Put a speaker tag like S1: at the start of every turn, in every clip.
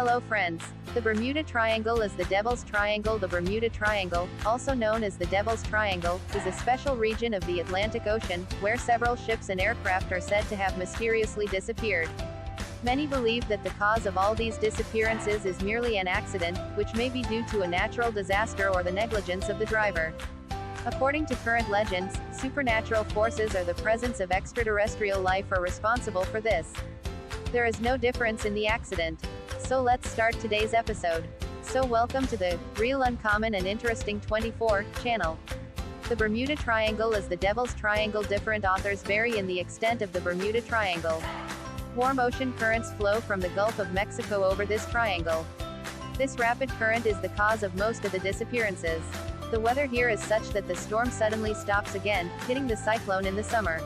S1: Hello friends. The Bermuda Triangle is the Devil's Triangle. The Bermuda Triangle, also known as the Devil's Triangle, is a special region of the Atlantic Ocean, where several ships and aircraft are said to have mysteriously disappeared. Many believe that the cause of all these disappearances is merely an accident, which may be due to a natural disaster or the negligence of the driver. According to current legends, supernatural forces or the presence of extraterrestrial life are responsible for this. There is no difference in the accident. So let's start today's episode. So welcome to the Real Uncommon and Interesting 24 channel. The Bermuda Triangle is the Devil's Triangle. Different authors vary in the extent of the Bermuda Triangle. Warm ocean currents flow from the Gulf of Mexico over this triangle. This rapid current is the cause of most of the disappearances. The weather here is such that the storm suddenly stops again, hitting the cyclone in the summer.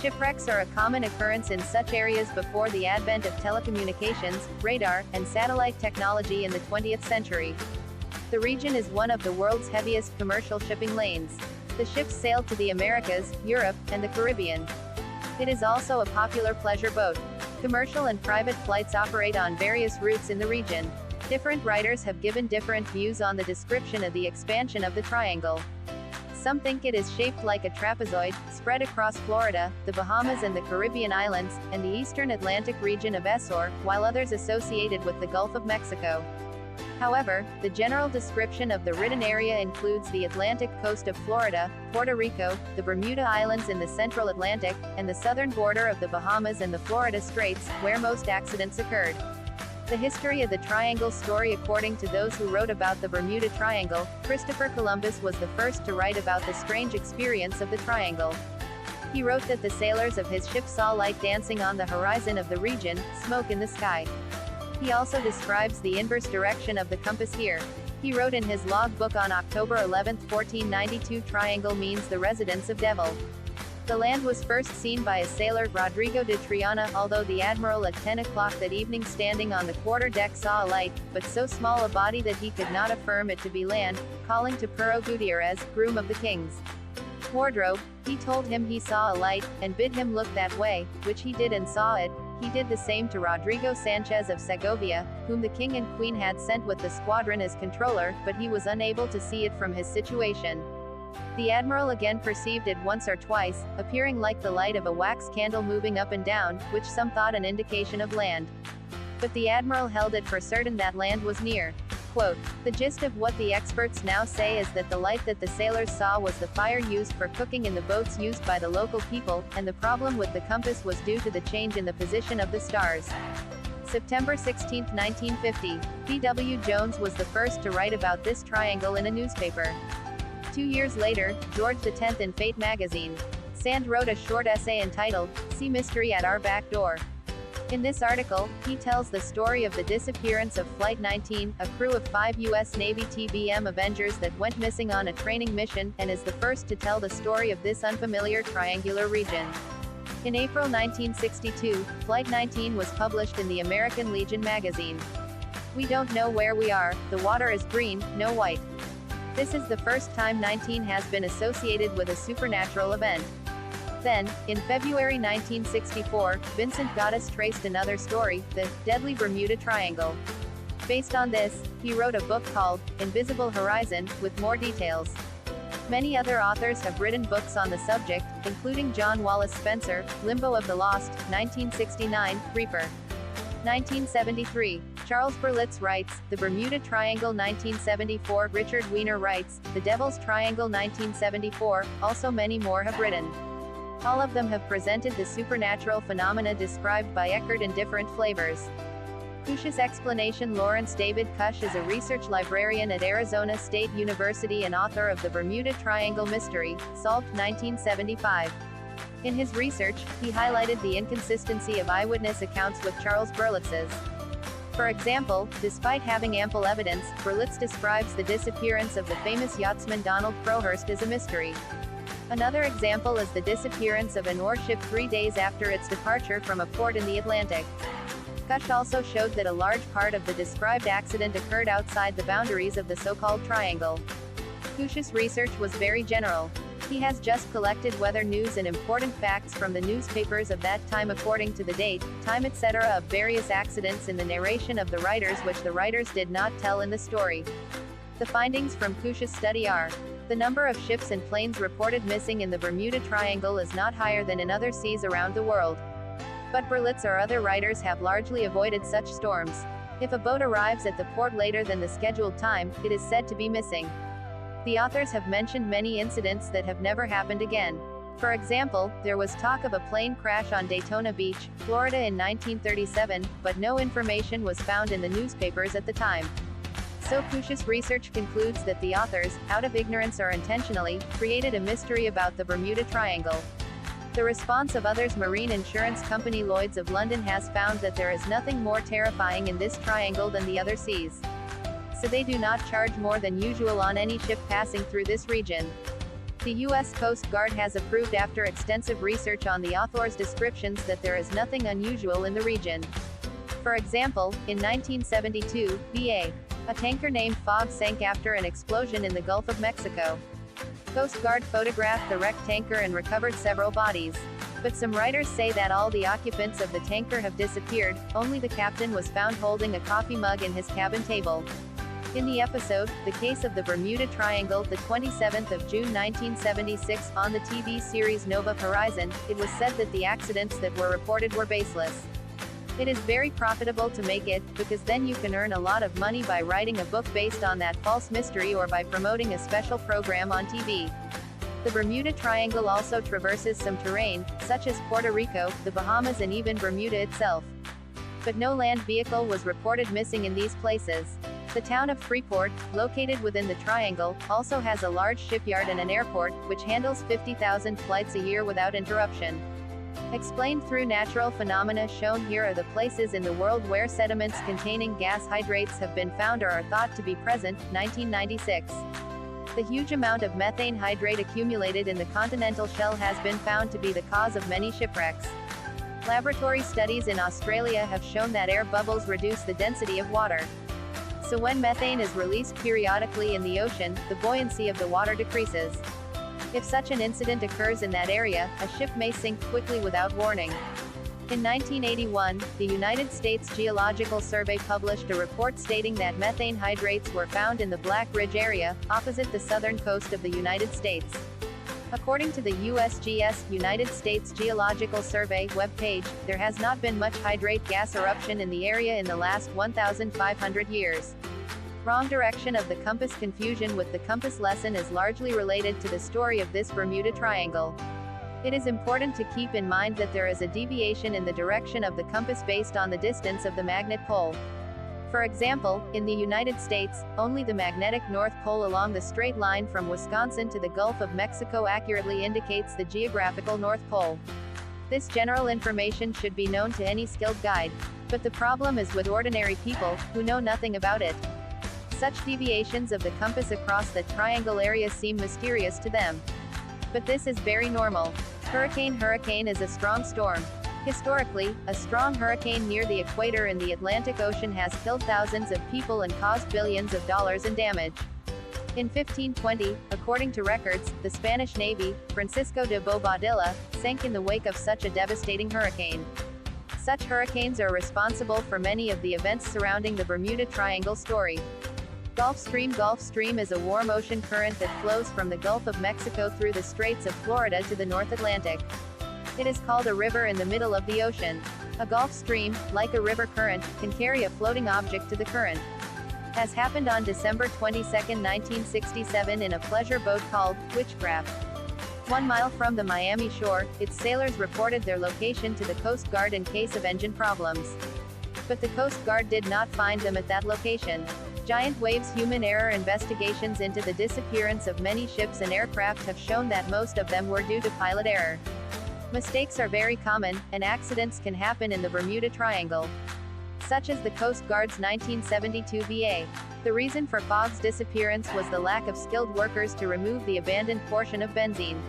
S1: Shipwrecks are a common occurrence in such areas before the advent of telecommunications, radar, and satellite technology in the 20th century. The region is one of the world's heaviest commercial shipping lanes. The ships sail to the Americas, Europe, and the Caribbean. It is also a popular pleasure boat. Commercial and private flights operate on various routes in the region. Different writers have given different views on the description of the expansion of the triangle. Some think it is shaped like a trapezoid, spread across Florida, the Bahamas and the Caribbean islands, and the eastern Atlantic region of Azores, while others associate it with the Gulf of Mexico. However, the general description of the written area includes the Atlantic coast of Florida, Puerto Rico, the Bermuda Islands in the central Atlantic, and the southern border of the Bahamas and the Florida Straits, where most accidents occurred. The history of the triangle story. According to those who wrote about the Bermuda Triangle, Christopher Columbus was the first to write about the strange experience of the triangle. He wrote that the sailors of his ship saw light dancing on the horizon of the region, smoke in the sky. He also describes the inverse direction of the compass here. He wrote in his logbook on October 11, 1492, triangle means the residence of devil. The land was first seen by a sailor, Rodrigo de Triana, although the admiral at 10 o'clock that evening standing on the quarter-deck saw a light, but so small a body that he could not affirm it to be land, calling to Pero Gutierrez, groom of the king's wardrobe. He told him he saw a light, and bid him look that way, which he did and saw it. He did the same to Rodrigo Sanchez of Segovia, whom the king and queen had sent with the squadron as controller, but he was unable to see it from his situation. The admiral again perceived it once or twice, appearing like the light of a wax candle moving up and down, which some thought an indication of land. But the admiral held it for certain that land was near. Quote, the gist of what the experts now say is that the light that the sailors saw was the fire used for cooking in the boats used by the local people, and the problem with the compass was due to the change in the position of the stars. September 16, 1950. P.W. Jones was the first to write about this triangle in a newspaper. 2 years later, George X in Fate magazine. Sand wrote a short essay entitled, See Mystery at Our Back Door. In this article, he tells the story of the disappearance of Flight 19, a crew of 5 U.S. Navy TBM Avengers that went missing on a training mission, and is the first to tell the story of this unfamiliar triangular region. In April 1962, Flight 19 was published in the American Legion magazine. We don't know where we are, the water is green, no white. This is the first time 19 has been associated with a supernatural event. Then, in February 1964, Vincent Gaddis traced another story, the Deadly Bermuda Triangle. Based on this, he wrote a book called Invisible Horizon, with more details. Many other authors have written books on the subject, including John Wallace Spencer, Limbo of the Lost, 1969, Reaper. 1973. Charles Berlitz writes, The Bermuda Triangle 1974. Richard Weiner writes, The Devil's Triangle 1974, also many more have written. All of them have presented the supernatural phenomena described by Eckert in different flavors. Cush's explanation. Lawrence David Cush is a research librarian at Arizona State University and author of The Bermuda Triangle Mystery, solved, 1975. In his research, he highlighted the inconsistency of eyewitness accounts with Charles Berlitz's. For example, despite having ample evidence, Berlitz describes the disappearance of the famous yachtsman Donald Crowhurst as a mystery. Another example is the disappearance of an ore ship 3 days after its departure from a port in the Atlantic. Cush also showed that a large part of the described accident occurred outside the boundaries of the so-called triangle. Cush's research was very general. He has just collected weather news and important facts from the newspapers of that time according to the date, time etc. of various accidents in the narration of the writers which the writers did not tell in the story. The findings from Cush's study are: the number of ships and planes reported missing in the Bermuda Triangle is not higher than in other seas around the world. But Berlitz or other writers have largely avoided such storms. If a boat arrives at the port later than the scheduled time, it is said to be missing. The authors have mentioned many incidents that have never happened again. For example, there was talk of a plane crash on Daytona Beach, Florida in 1937, but no information was found in the newspapers at the time. So Cush's research concludes that the authors, out of ignorance or intentionally, created a mystery about the Bermuda Triangle. The response of others, marine insurance company Lloyd's of London has found that there is nothing more terrifying in this triangle than the other seas. So they do not charge more than usual on any ship passing through this region. The U.S. Coast Guard has approved after extensive research on the author's descriptions that there is nothing unusual in the region. For example, in 1972, a tanker named Fog sank after an explosion in the Gulf of Mexico. Coast Guard photographed the wrecked tanker and recovered several bodies. But some writers say that all the occupants of the tanker have disappeared, only the captain was found holding a coffee mug in his cabin table. In the episode, The Case of the Bermuda Triangle, the 27th of June 1976, on the TV series Nova Horizon, it was said that the accidents that were reported were baseless. It is very profitable to make it, because then you can earn a lot of money by writing a book based on that false mystery or by promoting a special program on TV. The Bermuda Triangle also traverses some terrain, such as Puerto Rico, the Bahamas and even Bermuda itself. But no land vehicle was reported missing in these places. The town of Freeport, located within the triangle, also has a large shipyard and an airport, which handles 50,000 flights a year without interruption. Explained through natural phenomena shown here are the places in the world where sediments containing gas hydrates have been found or are thought to be present. 1996. The huge amount of methane hydrate accumulated in the continental shelf has been found to be the cause of many shipwrecks. Laboratory studies in Australia have shown that air bubbles reduce the density of water. So when methane is released periodically in the ocean, the buoyancy of the water decreases. If such an incident occurs in that area, a ship may sink quickly without warning. In 1981, the United States Geological Survey published a report stating that methane hydrates were found in the Black Ridge area, opposite the southern coast of the United States. According to the USGS, United States Geological Survey webpage, there has not been much hydrate gas eruption in the area in the last 1,500 years. Wrong direction of the compass. Confusion with the compass lesson is largely related to the story of this Bermuda Triangle. It is important to keep in mind that there is a deviation in the direction of the compass based on the distance of the magnet pole. For example, in the United States, only the magnetic North Pole along the straight line from Wisconsin to the Gulf of Mexico accurately indicates the geographical North Pole. This general information should be known to any skilled guide. But the problem is with ordinary people, who know nothing about it. Such deviations of the compass across the triangle area seem mysterious to them. But this is very normal. Hurricane is a strong storm. Historically, a strong hurricane near the equator in the Atlantic Ocean has killed thousands of people and caused billions of dollars in damage. In 1520, according to records, the Spanish Navy, Francisco de Bobadilla, sank in the wake of such a devastating hurricane. Such hurricanes are responsible for many of the events surrounding the Bermuda Triangle story. Gulf Stream is a warm ocean current that flows from the Gulf of Mexico through the Straits of Florida to the North Atlantic. It is called a river in the middle of the ocean. A Gulf Stream, like a river current, can carry a floating object to the current. As happened on December 22, 1967 in a pleasure boat called Witchcraft. 1 mile from the Miami shore, its sailors reported their location to the Coast Guard in case of engine problems. But the Coast Guard did not find them at that location. Giant waves. Human error. Investigations into the disappearance of many ships and aircraft have shown that most of them were due to pilot error. Mistakes are very common, and accidents can happen in the Bermuda Triangle. Such as the Coast Guard's 1972 VA. The reason for Fogg's disappearance was the lack of skilled workers to remove the abandoned portion of benzene.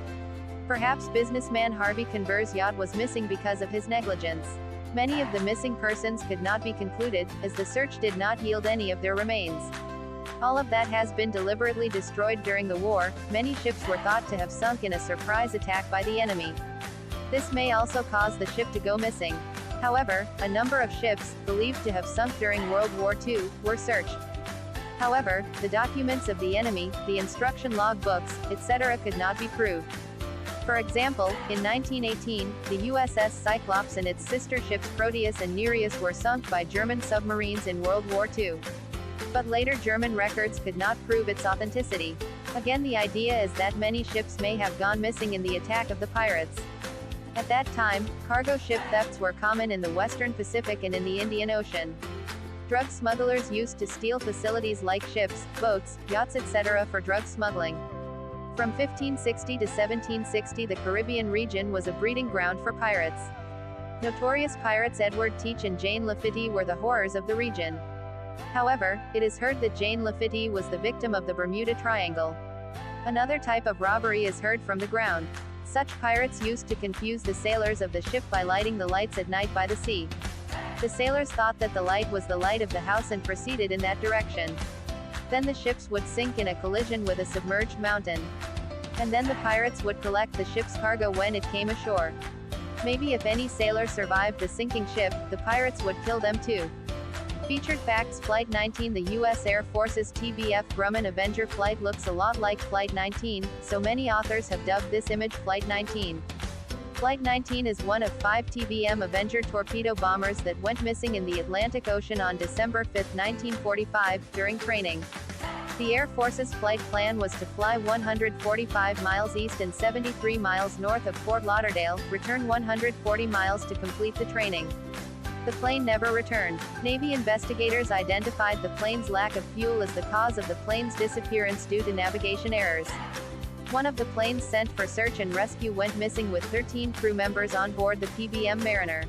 S1: Perhaps businessman Harvey Conver's yacht was missing because of his negligence. Many of the missing persons could not be concluded, as the search did not yield any of their remains. All of that has been deliberately destroyed during the war. Many ships were thought to have sunk in a surprise attack by the enemy. This may also cause the ship to go missing. However, a number of ships, believed to have sunk during World War II, were searched. However, the documents of the enemy, the instruction log books, etc. could not be proved. For example, in 1918, the USS Cyclops and its sister ships Proteus and Nereus were sunk by German submarines in World War II. But later German records could not prove its authenticity. Again, the idea is that many ships may have gone missing in the attack of the pirates. At that time, cargo ship thefts were common in the Western Pacific and in the Indian Ocean. Drug smugglers used to steal facilities like ships, boats, yachts etc. for drug smuggling. From 1560 to 1760 the Caribbean region was a breeding ground for pirates. Notorious pirates Edward Teach and Jane Lafitte were the horrors of the region. However, it is heard that Jane Lafitte was the victim of the Bermuda Triangle. Another type of robbery is heard from the ground. Such pirates used to confuse the sailors of the ship by lighting the lights at night by the sea. The sailors thought that the light was the light of the house and proceeded in that direction. Then the ships would sink in a collision with a submerged mountain. And then the pirates would collect the ship's cargo when it came ashore. Maybe if any sailor survived the sinking ship, the pirates would kill them too. Featured facts: Flight 19. The U.S. Air Force's TBF Grumman Avenger flight looks a lot like Flight 19, so many authors have dubbed this image Flight 19. Flight 19 is one of 5 TBM Avenger torpedo bombers that went missing in the Atlantic Ocean on December 5, 1945, during training. The Air Force's flight plan was to fly 145 miles east and 73 miles north of Fort Lauderdale, return 140 miles to complete the training. The plane never returned. Navy investigators identified the plane's lack of fuel as the cause of the plane's disappearance due to navigation errors. One of the planes sent for search and rescue went missing with 13 crew members on board the PBM Mariner.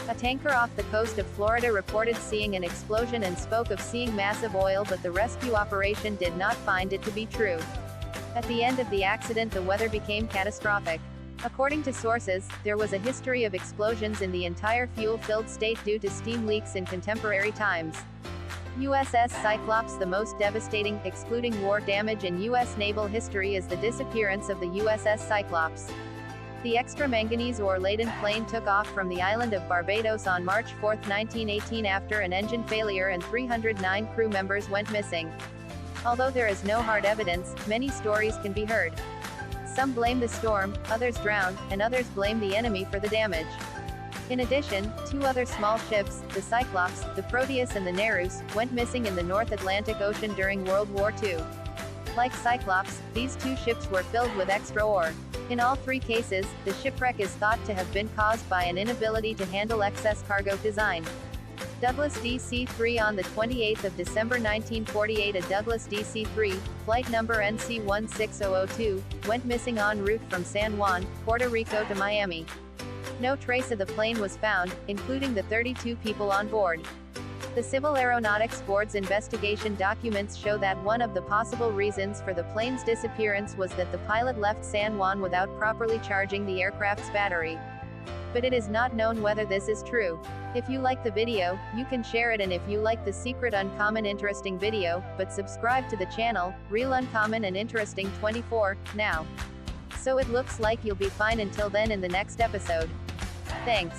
S1: A tanker off the coast of Florida reported seeing an explosion and spoke of seeing massive oil, but the rescue operation did not find it to be true. At the end of the accident, the weather became catastrophic. According to sources, there was a history of explosions in the entire fuel-filled state due to steam leaks in contemporary times. USS Cyclops. The most devastating, excluding war damage in U.S. naval history is the disappearance of the USS Cyclops. The extra manganese ore-laden plane took off from the island of Barbados on March 4, 1918 after an engine failure, and 309 crew members went missing. Although there is no hard evidence, many stories can be heard. Some blame the storm, others drowned, and others blame the enemy for the damage. In addition, 2 other small ships, the Cyclops, the Proteus and the Nereus, went missing in the North Atlantic Ocean during World War II. Like Cyclops, these 2 ships were filled with extra ore. In all 3 cases, the shipwreck is thought to have been caused by an inability to handle excess cargo design. Douglas DC-3. On the 28th of December 1948, a Douglas DC-3, flight number NC-16002, went missing en route from San Juan, Puerto Rico to Miami. No trace of the plane was found, including the 32 people on board. The Civil Aeronautics Board's investigation documents show that one of the possible reasons for the plane's disappearance was that the pilot left San Juan without properly charging the aircraft's battery. But it is not known whether this is true. If you like the video, you can share it, and if you like the secret uncommon interesting video, but subscribe to the channel, Real Uncommon and Interesting 24, now. So it looks like you'll be fine until then in the next episode. Thanks.